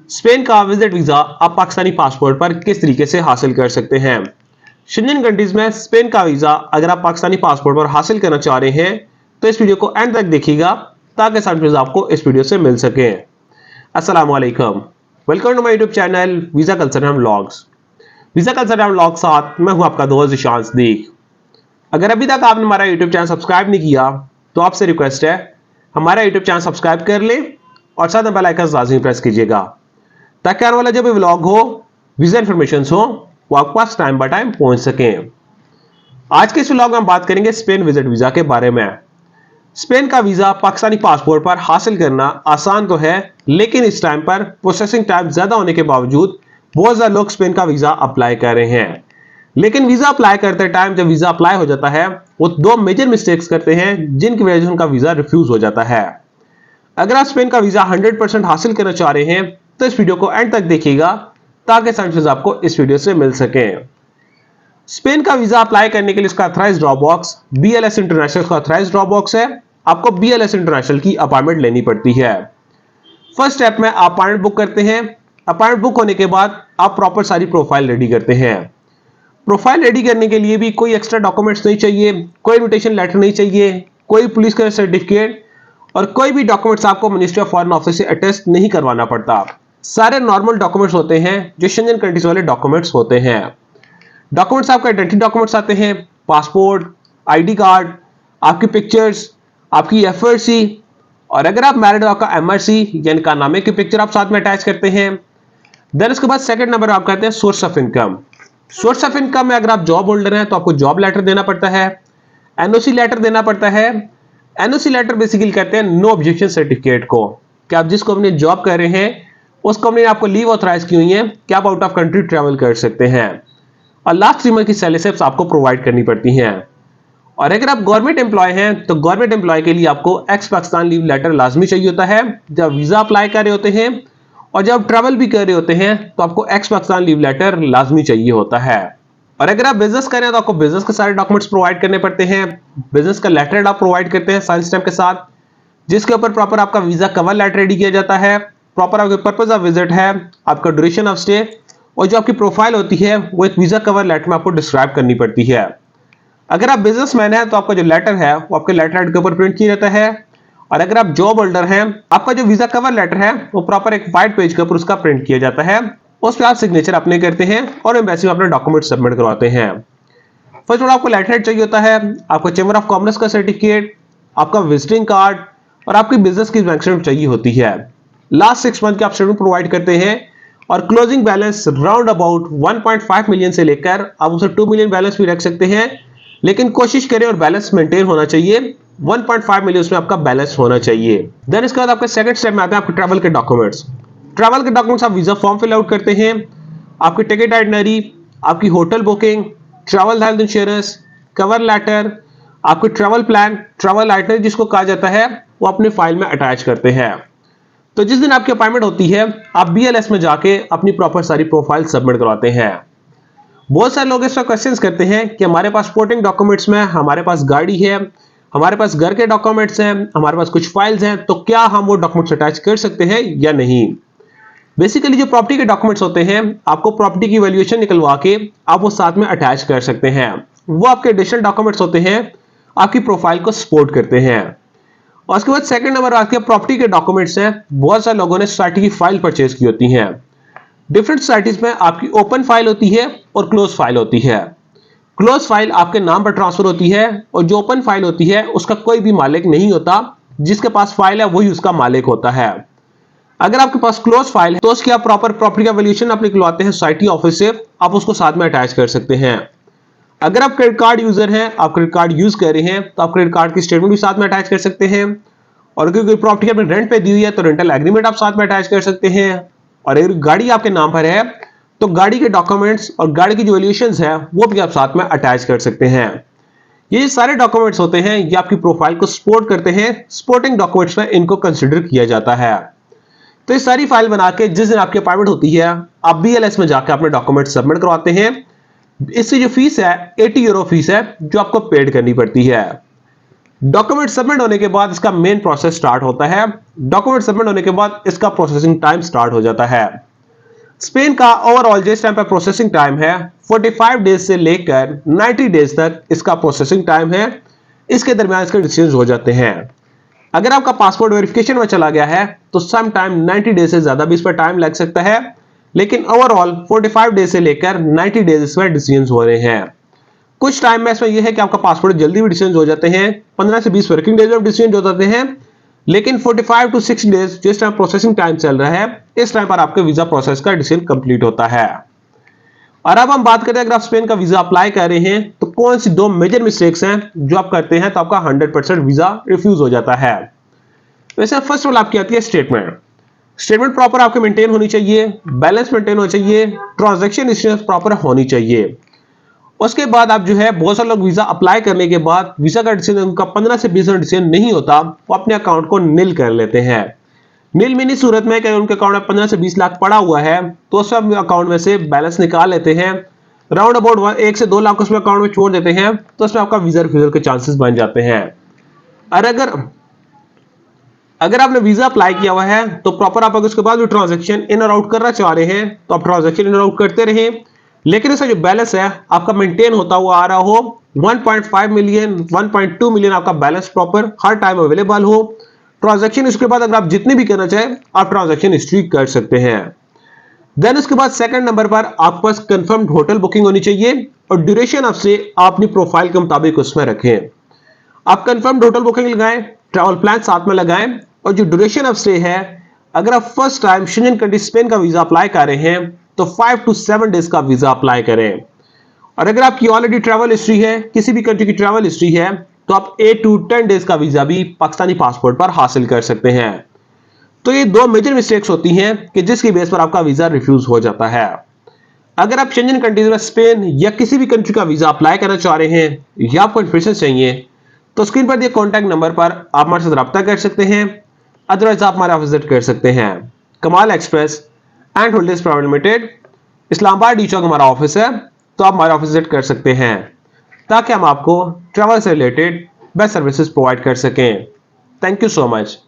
Spain का visit visa आप Pakistani passport पर किस तरीके से हासिल कर सकते हैं। शेंजन कंट्रीज में स्पेन का वीजा अगर आप पाकिस्तानी पासपोर्ट पर हासिल करना चाह रहे हैं तो इस वीडियो को एंड तक देखिएगा ताकि सारी आपको इस वीडियो से मिल सके। अस्सलाम वालेकुम, welcome to my YouTube channel visa culture and vlogs. Visa culture and vlog साथ मैं हूं आपका दोस्त ईशान सिद्दीक। अगर अभी तक आपने हमारा यूट्यूब चैनल सब्सक्राइब नहीं किया तो आपसे रिक्वेस्ट है हमारा यूट्यूब चैनल सब्सक्राइब कर लें और साथ में बेल आइकन लाजमी प्रेस कीजिएगा ताकि आने वाला जब भी व्लॉग हो, वीजा इंफॉर्मेशन हो, वो आपके पास टाइम बाय टाइम पहुंच सके। आज के इस व्लॉग में हम बात करेंगे स्पेन विजिट वीजा के बारे में। स्पेन का वीजा पाकिस्तानी पासपोर्ट पर हासिल करना आसान तो है, लेकिन इस टाइम पर प्रोसेसिंग टाइम ज्यादा होने के बावजूद बहुत ज्यादा लोग स्पेन का वीजा अप्लाई कर रहे हैं। लेकिन वीजा अप्लाई करते टाइम जब वीजा अप्लाई हो जाता है वो दो मेजर मिस्टेक्स करते हैं जिनकी वजह से उनका वीजा रिफ्यूज हो जाता है। अगर आप स्पेन का वीजा 100% हासिल करना चाह रहे हैं तो इस वीडियो को एंड तक देखिएगा ताकि सारी चीजें आपको इस वीडियो से मिल सके। स्पेन का वीजा अप्लाई करने के लिए इसका अथराइज्ड ड्रॉप बॉक्स BLS इंटरनेशनल का अथराइज्ड ड्रॉप बॉक्स है। आपको BLS इंटरनेशनल की अपॉइंटमेंट लेनी पड़ती है। फर्स्ट स्टेप में आप अपॉइंटमेंट बुक करते हैं। अपॉइंटमेंट बुक होने के बाद आप प्रॉपर सारी प्रोफाइल रेडी करते हैं। प्रोफाइल रेडी करने के लिए भी कोई एक्स्ट्रा डॉक्यूमेंट्स नहीं चाहिए, कोई इन्विटेशन लेटर नहीं चाहिए, कोई पुलिस का सर्टिफिकेट और कोई भी डॉक्यूमेंट्स आपको मिनिस्ट्री ऑफ फॉरेन ऑफिस से अटेस्ट नहीं करवाना पड़ता। सारे नॉर्मल डॉक्यूमेंट्स होते हैं जो शेंजन कंट्रीज वाले डॉक्यूमेंट्स होते हैं। डॉक्यूमेंट्स आपका आइडेंटिटी डॉक्यूमेंट्स आते हैं, पासपोर्ट, ID कार्ड, आपकी पिक्चर्स, आपकी FRC और अगर आप मैरिड हो आपका MRC यानी कारनामे की पिक्चर आप साथ में अटैच करते हैं। देन उसके बाद सेकंड नंबर आप कहते हैं source of income. Source of income में अगर आप जॉब होल्डर हैं तो आपको जॉब लेटर देना पड़ता है, NOC लेटर देना पड़ता है। NOC लेटर बेसिकली कहते हैं नो ऑब्जेक्शन सर्टिफिकेट को, कि आप जिस कंपनी जॉब कर रहे हैं उस कंपनी ने आपको लीव ऑथराइज की हुई है कि आप आउट ऑफ कंट्री ट्रैवल कर सकते हैं। और लास्ट 3 मंथ की सैलरी स्लिप्स आपको प्रोवाइड करनी पड़ती हैं। और अगर आप गवर्नमेंट एम्प्लॉय हैं तो गवर्नमेंट एम्प्लॉय के लिए आपको एक्स पाकिस्तान लीव लेटर लाजमी चाहिए होता है जब वीजा अप्लाई कर रहे होते हैं, और जब ट्रैवल भी कर रहे होते हैं तो आपको एक्स पाकिस्तान लीव लेटर लाजमी चाहिए होता है। और अगर आप बिजनेस करें तो आपको बिजनेस के सारे डॉक्यूमेंट्स प्रोवाइड करने पड़ते हैं। बिजनेस का लेटर आप प्रोवाइड करते हैं साइन स्टैम्प के साथ, जिसके ऊपर प्रॉपर आपका वीजा कवर लेटर रेडी किया जाता है, प्रॉपर आपके पर्पज ऑफ विजिट है, आपका ड्यूरेशन ऑफ स्टे और जो आपकी प्रोफाइल होती है वो एक वीजा कवर लेटर में आपको डिस्क्राइब करनी पड़ती है। अगर आप बिजनेसमैन हैं तो आपका जो लेटर है वो आपके लेटर हेड के ऊपर प्रिंट किया जाता है, और अगर आप जॉब होल्डर हैं आपका जो वीजा कवर लेटर है वो प्रॉपर एक वाइट पेज के ऊपर उसका प्रिंट किया जाता है। उस पर आप सिग्नेचर अपने करते हैं और एम्बेसी में अपने डॉक्यूमेंट सबमिट करवाते हैं। फर्स्ट ऑफ आपको लेटर हेड चाहिए होता है, आपको चैम्बर ऑफ कॉमर्स का सर्टिफिकेट, आपका विजिटिंग कार्ड और आपकी बिजनेस की बैंक स्टेटमेंट चाहिए होती है। लास्ट 6 मंथ के आप स्टेटमेंट प्रोवाइड करते हैं और closing balance round about 1.5 million से लेकर आप उसे 2 मिलियन बैलेंस भी रख सकते हैं, लेकिन कोशिश करें और बैलेंस मेंटेन होना चाहिए। 1.5 मिलियन उसमें आपका बैलेंस होना चाहिए। देन इसके बाद आपके सेकंड स्टेप में आते हैं आपके ट्रैवल के डॉक्यूमेंट्स। ट्रैवल के डॉक्यूमेंट्स आप वीजा फॉर्म फिल आउट करते हैं, आपकी टिकट आइटनरी, आपकी hotel booking, travel health insurance, cover letter, आपकी ट्रैवल प्लान, ट्रैवल आइटनरी जिसको कहा जाता है, वो अपनी फाइल में अटैच करते हैं। तो जिस दिन आपकी अपॉइंटमेंट होती है आप BLS में जाके अपनी प्रॉपर सारी प्रोफाइल सबमिट करवाते हैं। बहुत सारे लोग इस पर क्वेश्चंस करते हैं कि हमारे पास सपोर्टिंग डॉक्यूमेंट्स में हमारे पास गाड़ी है, हमारे पास घर के डॉक्यूमेंट्स हैं, हमारे पास कुछ फाइल्स हैं, तो क्या हम वो डॉक्यूमेंट्स अटैच कर सकते हैं या नहीं। बेसिकली जो प्रॉपर्टी के डॉक्यूमेंट्स होते हैं आपको प्रॉपर्टी की वैल्यूएशन निकलवा के आप वो साथ में अटैच कर सकते हैं। वो आपके एडिशनल डॉक्यूमेंट्स होते हैं, आपकी प्रोफाइल को सपोर्ट करते हैं। और उसके बाद सेकंड नंबर आपके प्रॉपर्टी के डॉक्यूमेंट्स हैं। बहुत सारे लोगों ने सोसाइटी की फाइल परचेज की होती हैं। डिफरेंट सोसाइटीज में आपकी ओपन फाइल होती है और क्लोज फाइल होती है। क्लोज फाइल आपके नाम पर ट्रांसफर होती है और जो ओपन फाइल होती है उसका कोई भी मालिक नहीं होता, जिसके पास फाइल है वही उसका मालिक होता है। अगर आपके पास क्लोज फाइल है तो उसकी आप प्रॉपर प्रॉपर्टी का वैल्यूएशन आप निकलवाते हैं सोसाइटी ऑफिस से, आप उसको साथ में अटैच कर सकते हैं। अगर आप क्रेडिट कार्ड यूजर हैं, आप क्रेडिट कार्ड यूज कर रहे हैं तो आप क्रेडिट कार्ड की स्टेटमेंट भी साथ में अटैच कर सकते हैं। और अगर कोई प्रॉपर्टी आपने रेंट पे दी हुई है तो रेंटल एग्रीमेंट आप साथ में अटैच कर सकते हैं। और अगर गाड़ी आपके नाम पर है तो गाड़ी के डॉक्यूमेंट्स और गाड़ी की जो वैल्यूएशंस है वो भी आप साथ में अटैच कर सकते हैं। ये सारे डॉक्यूमेंट्स होते हैं, ये आपकी प्रोफाइल को सपोर्ट करते हैं। सपोर्टिंग डॉक्यूमेंट्स में इनको कंसिडर किया जाता है। तो ये सारी फाइल बना के जिस दिन आपकी अपॉइंटमेंट होती है आप BLS में जाकर अपने डॉक्यूमेंट सबमिट करवाते हैं। इससे जो फीस है 80 यूरो फीस है जो आपको पेड करनी पड़ती है। डॉक्यूमेंट सबमिट होने के बाद इसका मेन प्रोसेस स्टार्ट होता है। डॉक्यूमेंट सबमिट होने के बाद इसका प्रोसेसिंग टाइम स्टार्ट हो जाता है। स्पेन का ओवरऑल जिस टाइम पर प्रोसेसिंग टाइम है 45 डेज से लेकर 90 डेज तक इसका प्रोसेसिंग टाइम है। इसके दरमियान इसके डिसीजन हो जाते हैं। अगर आपका पासपोर्ट वेरिफिकेशन में चला गया है तो सम टाइम 90 डेज से ज्यादा भी इस पर टाइम लग सकता है, लेकिन ओवरऑल 45 डेज से लेकर 90 डेज इस पर डिसीजन हो रहे हैं। कुछ टाइम में इसमें यह है कि आपका पासपोर्ट जल्दी भी डिसीजन हो जाते हैं, 15 से 20 वर्किंग डेज में डिसीजन हो जाते हैं, लेकिन 45 टू 60 डेज जिस टाइम प्रोसेसिंग टाइम चल रहा है इस टाइम पर आपके वीजा प्रोसेस का डिसीजन कंप्लीट होता है। और अब हम बात करते हैं अगर आप स्पेन का वीजा अप्लाई कर रहे हैं तो कौन सी दो मेजर मिस्टेक्स हैं जो आप करते हैं तो आपका 100% वीजा रिफ्यूज हो जाता है। वैसे फर्स्ट ऑफ ऑल आपकी आती है स्टेटमेंट प्रॉपर आपके मेंटेन होनी चाहिए, बैलेंस मेंटेन होना चाहिए, ट्रांजैक्शन हिस्ट्री प्रॉपर होनी चाहिए। उसके बाद आप जो है बहुत सारे लोग वीजा अप्लाई करने के बाद वीजा का डिसीजन उनका 15 से 20 डिसीजन नहीं होता, वो अपने अकाउंट को नील कर लेते हैं। नील मीनी सूरत में कि उनके अकाउंट में 15 से 20 लाख पड़ा हुआ है तो उस अकाउंट में से बैलेंस निकाल लेते हैं, राउंड अबाउट 1 से 2 लाख उसमें अकाउंट में छोड़ देते हैं, तो उसमें आपका वीजा रिफ्यूजल के चांसेस बन जाते हैं। और अगर आपने वीजा अप्लाई किया हुआ है तो प्रॉपर आप अगर उसके बाद भी ट्रांजैक्शन इन और आउट करना चाह रहे हैं तो आप ट्रांजैक्शन इन और आउट करते रहें, लेकिन इसका जो बैलेंस है आपका मेंटेन होता हुआ आ रहा हो, 1.5 मिलियन 1.2 मिलियन आपका बैलेंस प्रॉपर हर टाइम अवेलेबल हो। ट्रांजैक्शन इसके बाद अगर आप जितने भी करना चाहें आप ट्रांजैक्शन हिस्ट्री कर सकते हैं। देन उसके बाद सेकंड नंबर पर आपके पास कंफर्म्ड होटल बुकिंग होनी चाहिए और ड्यूरेशन आपसे आप अपनी प्रोफाइल के मुताबिक उसमें रखें। आप कंफर्म्ड होटल बुकिंग लगाएं, ट्रैवल प्लान साथ में लगाएं और जो ड्यूरेशन ऑफ स्टे है अगर आप first time Schengen country Spain का वीजा अप्लाई कर रहे हैं तो 5 to 7 डेज का वीजा अप्लाई करें। और अगर आपकी ऑलरेडी ट्रैवल हिस्ट्री है, किसी भी कंट्री की ट्रैवल हिस्ट्री है, तो आप 8 to 10 डेज का वीजा भी पाकिस्तानी पासपोर्ट पर हासिल कर सकते हैं। तो ये दो मेजर मिस्टेक्स होती हैं कि जिसकी बेस पर आपका वीजा रिफ्यूज हो जाता है। अगर आप शेंजन कंट्रीज में स्पेन या किसी भी कंट्री का वीजा अप्लाई करना चाह रहे हैं या आपको इन्फॉर्मेशन चाहिए तो स्क्रीन पर दिए कॉन्टैक्ट नंबर पर आप हमारे साथ रब्ता कर सकते हैं, अदरवाइज आप हमारा विजिट कर सकते हैं। Kamal express and holdings private limited, Islamabad D Chowk हमारा ऑफिस है, तो आप हमारा ऑफिस विजिट कर सकते हैं ताकि हम आपको ट्रैवल से रिलेटेड बेस्ट सर्विसेज प्रोवाइड कर सकें। Thank you so much.